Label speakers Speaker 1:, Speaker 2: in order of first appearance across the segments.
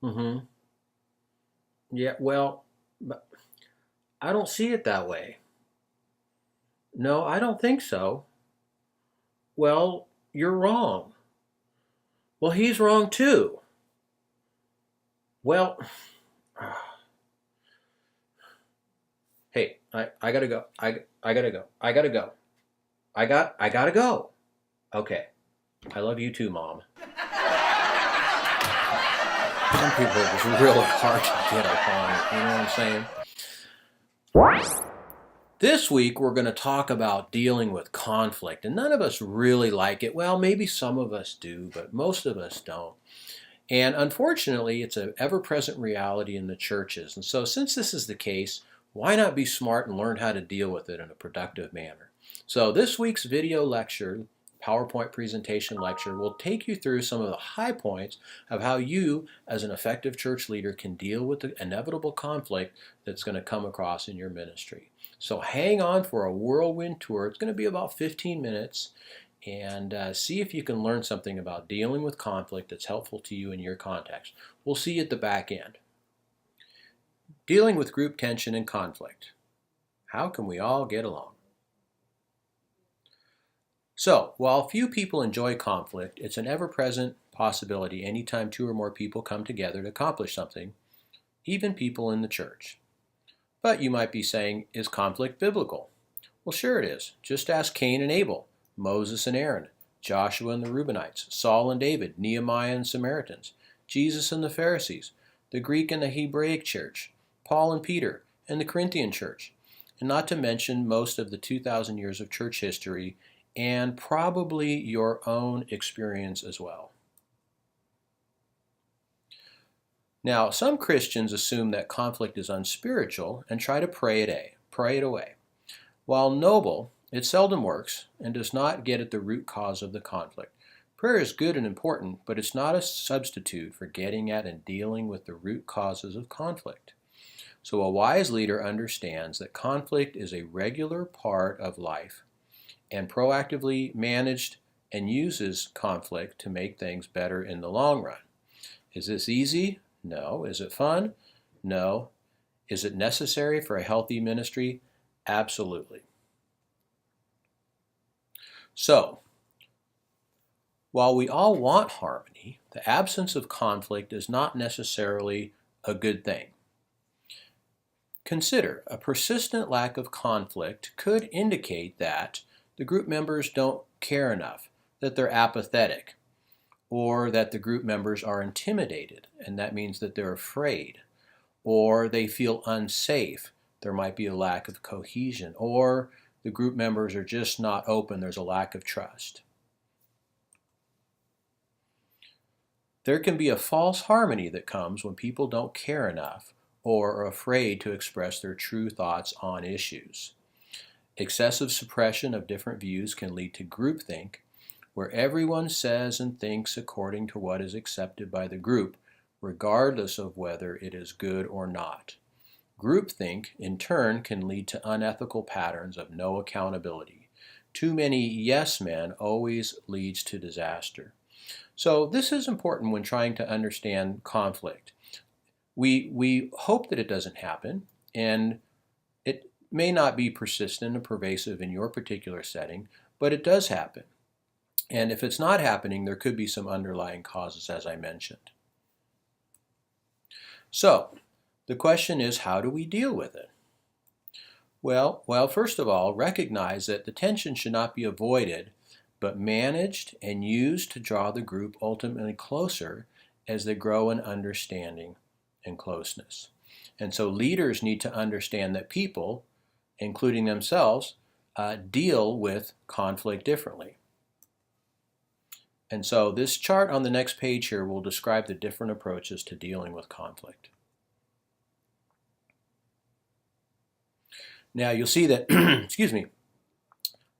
Speaker 1: Mm-hmm. Yeah, well, but I don't see it that way. No, I don't think so. Well, you're wrong. Well, he's wrong too. Well, hey, I gotta go. I gotta go. I gotta go. I gotta go. Okay. I love you too, Mom. Some people are just really hard to get upon. You know what I'm saying? This week, we're going to talk about dealing with conflict, and none of us really like it. Well, maybe some of us do, but most of us don't. And unfortunately, it's an ever present reality in the churches. And so, since this is the case, why not be smart and learn how to deal with it in a productive manner? So, this week's video lecture, PowerPoint presentation lecture, will take you through some of the high points of how you, as an effective church leader, can deal with the inevitable conflict that's going to come across in your ministry. So, hang on for a whirlwind tour. It's going to be about 15 minutes and see if you can learn something about dealing with conflict that's helpful to you in your context. We'll see you at the back end. Dealing with group tension and conflict. How can we all get along? So, while few people enjoy conflict, it's an ever-present possibility anytime two or more people come together to accomplish something, even people in the church. But you might be saying, is conflict biblical? Well, sure it is. Just ask Cain and Abel, Moses and Aaron, Joshua and the Reubenites, Saul and David, Nehemiah and Samaritans, Jesus and the Pharisees, the Greek and the Hebraic church, Paul and Peter, and the Corinthian church, and not to mention most of the 2,000 years of church history and probably your own experience as well. Now, some Christians assume that conflict is unspiritual and try to pray it away. While noble, it seldom works and does not get at the root cause of the conflict. Prayer is good and important, but it's not a substitute for getting at and dealing with the root causes of conflict. So a wise leader understands that conflict is a regular part of life and proactively managed and uses conflict to make things better in the long run. Is this easy? No. Is it fun? No. Is it necessary for a healthy ministry? Absolutely. So, while we all want harmony, the absence of conflict is not necessarily a good thing. Consider, a persistent lack of conflict could indicate that the group members don't care enough, that they're apathetic, or that the group members are intimidated, and that means that they're afraid, or they feel unsafe. There might be a lack of cohesion, or the group members are just not open. There's a lack of trust. There can be a false harmony that comes when people don't care enough or are afraid to express their true thoughts on issues. Excessive suppression of different views can lead to groupthink, where everyone says and thinks according to what is accepted by the group, regardless of whether it is good or not. Groupthink, in turn, can lead to unethical patterns of no accountability. Too many yes men always leads to disaster. So this is important when trying to understand conflict. We hope that it doesn't happen, and it may not be persistent and pervasive in your particular setting, but it does happen. And if it's not happening, there could be some underlying causes, as I mentioned. So, the question is, how do we deal with it? Well, first of all, recognize that the tension should not be avoided, but managed and used to draw the group ultimately closer as they grow in understanding and closeness. And so leaders need to understand that people, including themselves, deal with conflict differently. And so this chart on the next page here will describe the different approaches to dealing with conflict. Now you'll see that, excuse me,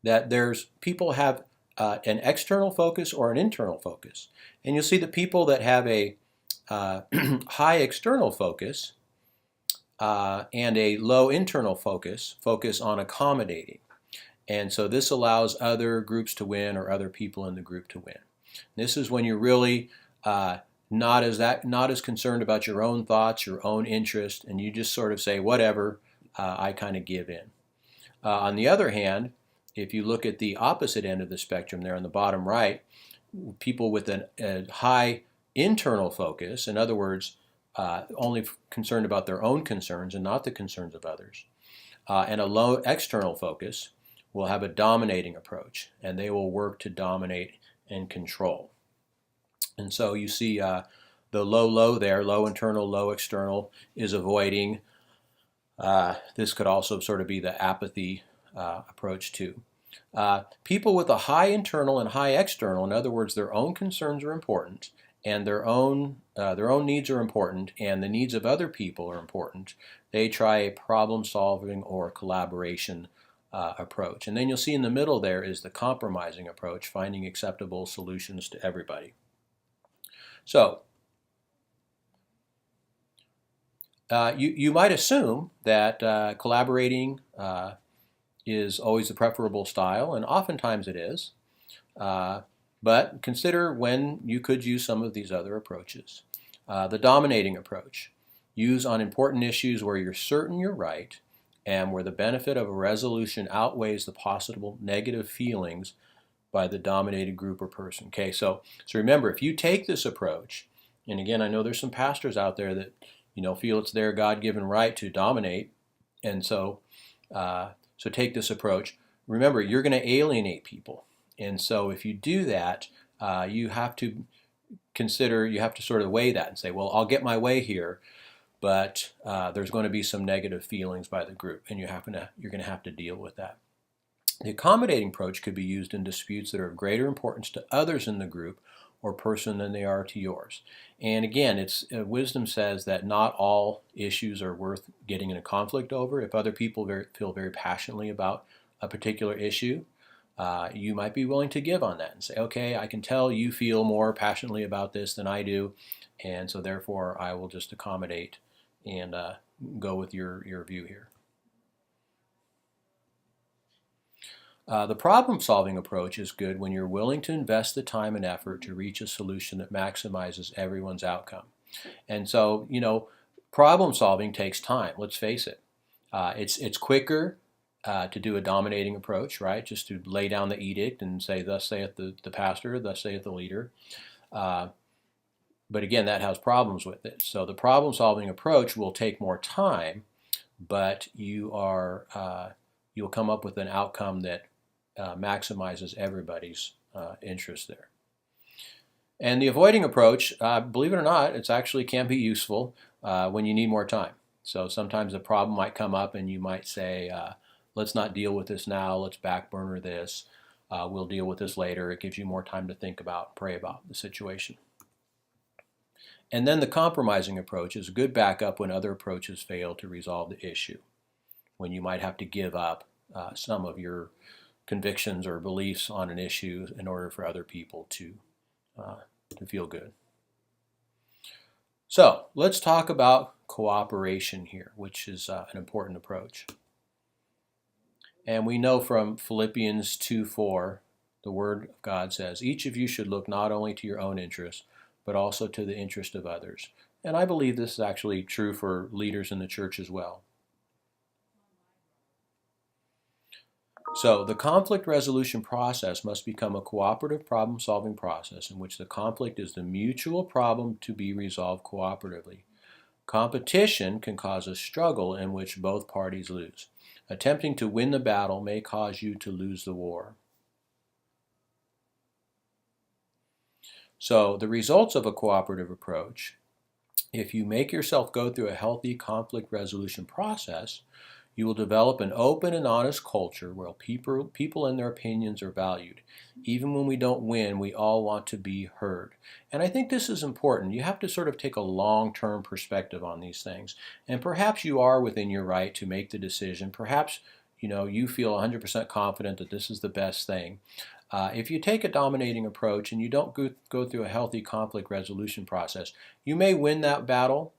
Speaker 1: that there's people have an external focus or an internal focus. And you'll see that people that have a high external focus and a low internal focus on accommodating. And so this allows other groups to win or other people in the group to win. This is when you're really not as concerned about your own thoughts, your own interest, and you just sort of say whatever. I kind of give in. On the other hand, if you look at the opposite end of the spectrum there on the bottom right, people with a high internal focus, in other words, only concerned about their own concerns and not the concerns of others, and a low external focus will have a dominating approach, and they will work to dominate and control. And so you see the low there, low internal, low external, is avoiding. This could also sort of be the apathy approach too. People with a high internal and high external, in other words, their own concerns are important, and their own needs are important, and the needs of other people are important. They try a problem-solving or collaboration approach. And then you'll see in the middle there is the compromising approach, finding acceptable solutions to everybody. So, you might assume that collaborating is always the preferable style, and oftentimes it is. But consider when you could use some of these other approaches. The dominating approach. Use on important issues where you're certain you're right and where the benefit of a resolution outweighs the possible negative feelings by the dominated group or person. Okay, so remember, if you take this approach, and again, I know there's some pastors out there that feel it's their God-given right to dominate, and so take this approach. Remember, you're going to alienate people, and so if you do that, you have to consider, you have to sort of weigh that and say, well, I'll get my way here, but there's going to be some negative feelings by the group, and you're going to have to deal with that. The accommodating approach could be used in disputes that are of greater importance to others in the group or person than they are to yours. And again, wisdom says that not all issues are worth getting in a conflict over. If other people feel very passionately about a particular issue, you might be willing to give on that and say, okay, I can tell you feel more passionately about this than I do, and so therefore I will just accommodate and go with your view here. The problem-solving approach is good when you're willing to invest the time and effort to reach a solution that maximizes everyone's outcome. And so, problem-solving takes time. Let's face it. It's quicker to do a dominating approach, right? Just to lay down the edict and say, thus saith the pastor, thus saith the leader. But again, that has problems with it. So the problem-solving approach will take more time, but you'll come up with an outcome that maximizes everybody's interest there. And the avoiding approach, believe it or not, it actually can be useful when you need more time. So sometimes a problem might come up and you might say, let's not deal with this now, let's back burner this, we'll deal with this later. It gives you more time to think about, pray about the situation. And then the compromising approach is a good backup when other approaches fail to resolve the issue, when you might have to give up some of your convictions or beliefs on an issue in order for other people to feel good. So let's talk about cooperation here, which is an important approach. And we know from Philippians 2:4, the Word of God says, each of you should look not only to your own interest, but also to the interest of others. And I believe this is actually true for leaders in the church as well. So the conflict resolution process must become a cooperative problem-solving process in which the conflict is the mutual problem to be resolved cooperatively. Competition can cause a struggle in which both parties lose. Attempting to win the battle may cause you to lose the war. So the results of a cooperative approach, if you make yourself go through a healthy conflict resolution process, you will develop an open and honest culture where people and their opinions are valued. Even when we don't win, we all want to be heard. And I think this is important. You have to sort of take a long-term perspective on these things. And perhaps you are within your right to make the decision. Perhaps you feel 100% confident that this is the best thing. If you take a dominating approach and you don't go through a healthy conflict resolution process, you may win that battle,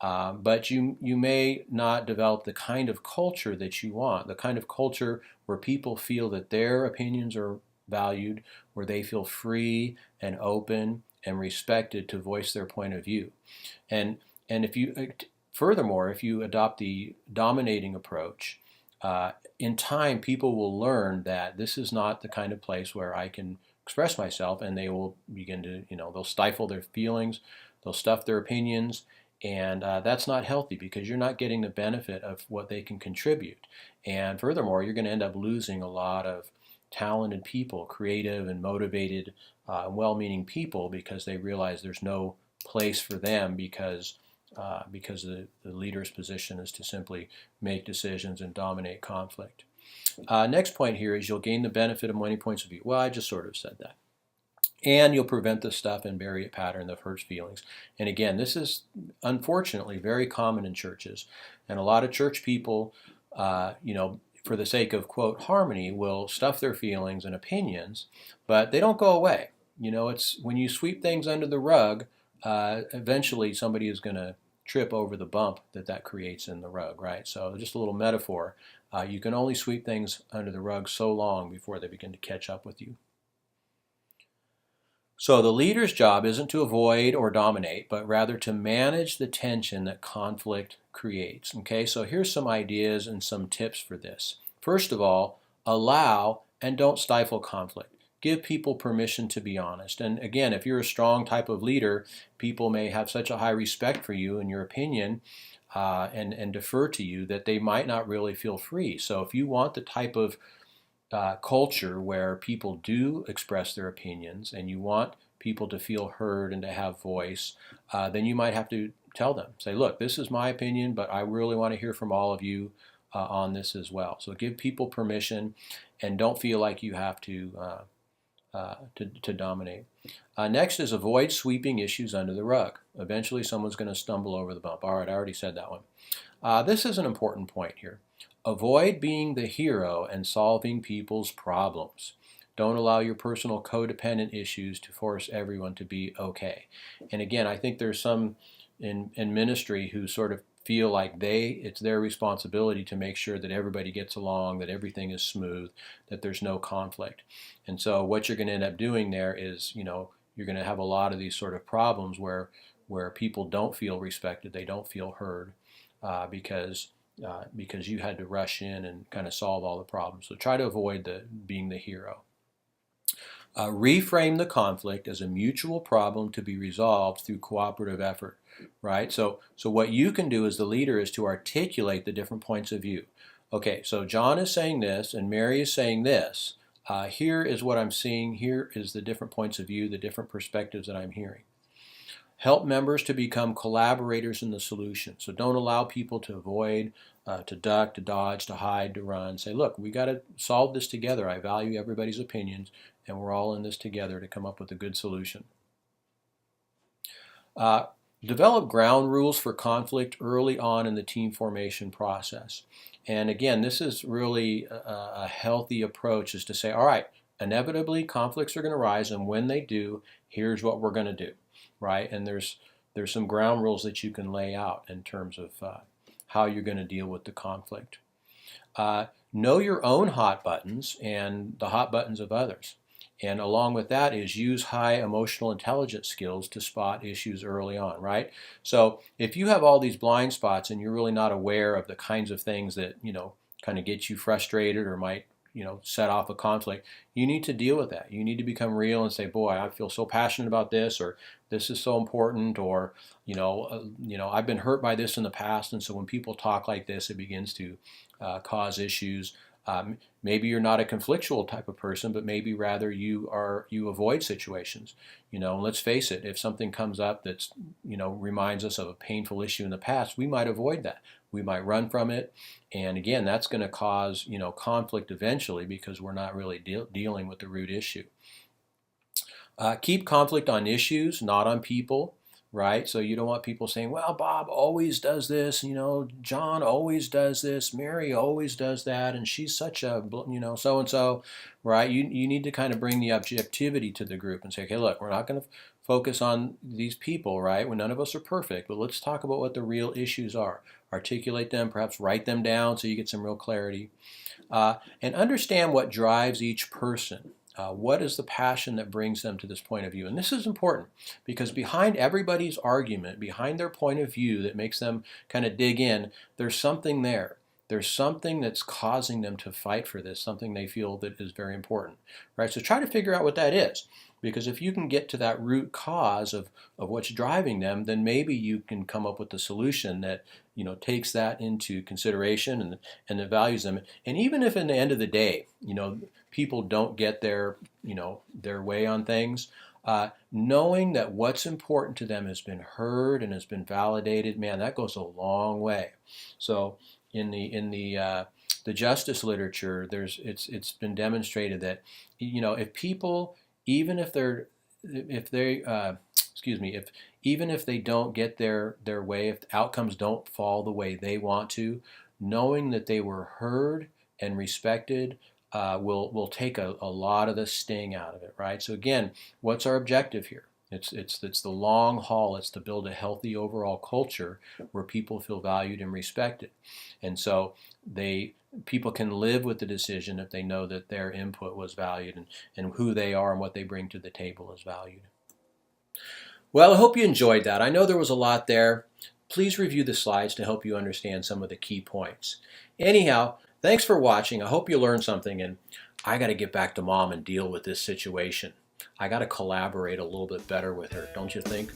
Speaker 1: but you may not develop the kind of culture that you want, the kind of culture where people feel that their opinions are valued, where they feel free and open and respected to voice their point of view. And if you furthermore, if you adopt the dominating approach, in time people will learn that this is not the kind of place where I can express myself, and they will begin to, they'll stifle their feelings, they'll stuff their opinions, and that's not healthy because you're not getting the benefit of what they can contribute. And furthermore, you're going to end up losing a lot of talented people, creative and motivated, well-meaning people, because they realize there's no place for them because the leader's position is to simply make decisions and dominate conflict. Next point here is you'll gain the benefit of many points of view. Well, I just sort of said that. And you'll prevent the stuff and bury it pattern that hurts feelings. And again, this is unfortunately very common in churches. And a lot of church people, for the sake of, quote, harmony, will stuff their feelings and opinions, but they don't go away. It's when you sweep things under the rug, eventually somebody is going to trip over the bump that creates in the rug, right? So just a little metaphor. You can only sweep things under the rug so long before they begin to catch up with you. So the leader's job isn't to avoid or dominate, but rather to manage the tension that conflict creates. Okay, so here's some ideas and some tips for this. First of all, allow and don't stifle conflict. Give people permission to be honest. And again, if you're a strong type of leader, people may have such a high respect for you and your opinion and defer to you that they might not really feel free. So if you want the type of culture where people do express their opinions and you want people to feel heard and to have voice, then you might have to tell them, say, look, this is my opinion, but I really want to hear from all of you on this as well. So give people permission and don't feel like you have to dominate. Next is avoid sweeping issues under the rug. Eventually someone's going to stumble over the bump. All right, I already said that one. This is an important point here. Avoid being the hero and solving people's problems. Don't allow your personal codependent issues to force everyone to be okay. And again, I think there's some in ministry who sort of feel like it's their responsibility to make sure that everybody gets along, that everything is smooth, that there's no conflict. And so what you're going to end up doing there is, you're going to have a lot of these sort of problems where people don't feel respected, they don't feel heard, because you had to rush in and kind of solve all the problems. So try to avoid being the hero. Reframe the conflict as a mutual problem to be resolved through cooperative effort, right? So what you can do as the leader is to articulate the different points of view. Okay, so John is saying this and Mary is saying this. Here is what I'm seeing. Here is the different points of view, the different perspectives that I'm hearing. Help members to become collaborators in the solution. So don't allow people to avoid, to duck, to dodge, to hide, to run. Say, look, we got to solve this together. I value everybody's opinions, and we're all in this together to come up with a good solution. Develop ground rules for conflict early on in the team formation process. And again, this is really a healthy approach, is to say, all right, inevitably conflicts are going to rise, and when they do, here's what we're going to do. Right, and there's some ground rules that you can lay out in terms of how you're going to deal with the conflict. Know your own hot buttons and the hot buttons of others. And along with that is use high emotional intelligence skills to spot issues early on, right? So if you have all these blind spots and you're really not aware of the kinds of things that, kind of get you frustrated or might, set off a conflict, you need to deal with that. You need to become real and say, boy, I feel so passionate about this, or this is so important, or, I've been hurt by this in the past. And so when people talk like this, it begins to cause issues. Maybe you're not a conflictual type of person, but maybe rather you avoid situations. And let's face it, if something comes up that's, reminds us of a painful issue in the past, we might avoid that. We might run from it. And again, that's going to cause, conflict eventually because we're not really dealing with the root issue. Keep conflict on issues, not on people. Right? So you don't want people saying, well, Bob always does this, John always does this, Mary always does that, and she's such a, so-and-so, right? You need to kind of bring the objectivity to the group and say, okay, look, we're not going to focus on these people, right? When none of us are perfect, but let's talk about what the real issues are. Articulate them, perhaps write them down so you get some real clarity. And understand what drives each person. What is the passion that brings them to this point of view? And this is important because behind everybody's argument, behind their point of view that makes them kind of dig in, there's something there. There's something that's causing them to fight for this, something they feel that is very important, right? So try to figure out what that is. Because if you can get to that root cause of what's driving them, then maybe you can come up with a solution that takes that into consideration and that values them. And even if in the end of the day, people don't get their way on things, knowing that what's important to them has been heard and has been validated, man, that goes a long way. So in the justice literature, it's been demonstrated that if people, even if they're if they even if they don't get their way, if the outcomes don't fall the way they want to, knowing that they were heard and respected will take a lot of the sting out of it, right? So again, what's our objective here? It's the long haul. It's to build a healthy overall culture where people feel valued and respected, and so people can live with the decision if they know that their input was valued and who they are and what they bring to the table is valued. Well, I hope you enjoyed that. I know there was a lot there. Please review the slides to help you understand some of the key points. Anyhow, thanks for watching. I hope you learned something, and I got to get back to Mom and deal with this situation. I got to collaborate a little bit better with her, don't you think?